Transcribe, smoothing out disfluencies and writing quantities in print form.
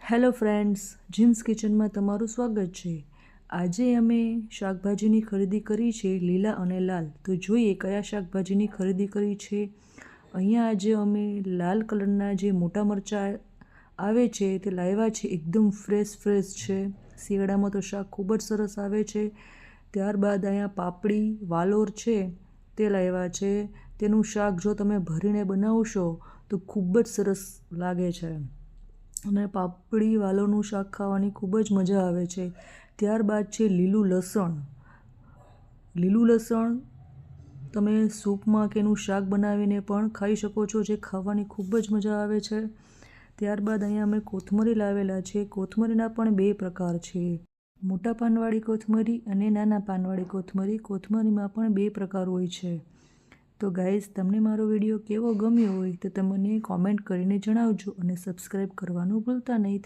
Hello friends, gyms કિચનમાં તમારું સ્વાગત છે। આજે અમે શાકભાજીની ખરીદી કરી છે, લીલા અને લાલ। તો જોઈએ કયા શાકભાજીની ખરીદી કરી છે। અહીંયા આજે અમે લાલ કલરના જે મોટા મરચાં આવે છે તે લાવ્યા છે। એકદમ ફ્રેશ છે। શિયાળામાં તો શાક ખૂબ જ સરસ આવે છે। ત્યારબાદ અહીંયા પાપડી વાલોર છે તે લાવ્યા છે। તેનું શાક જો તમે ભરીને બનાવશો તો ખૂબ જ સરસ લાગે છે અને પાપડી વાલોરનું શાક ખાવાની ખૂબ જ મજા આવે છે। ત્યારબાદ છે લીલું લસણ તમે સૂપમાં કે એનું શાક બનાવીને પણ ખાઈ શકો છો, જે ખાવાની ખૂબ જ મજા આવે છે। ત્યારબાદ અહીંયા અમે કોથમરી લાવેલા છે। કોથમરીના પણ બે પ્રકાર છે, મોટા પાનવાળી કોથમરી અને નાના પાનવાળી કોથમરી। કોથમરીમાં પણ બે પ્રકાર હોય છે। તો ગાઈઝ, તમને મારો વિડીયો કેવો ગમ્યો હોય તો તમને કોમેન્ટ કરીને જણાવજો અને સબસ્ક્રાઈબ કરવાનું ભૂલતા નહીં।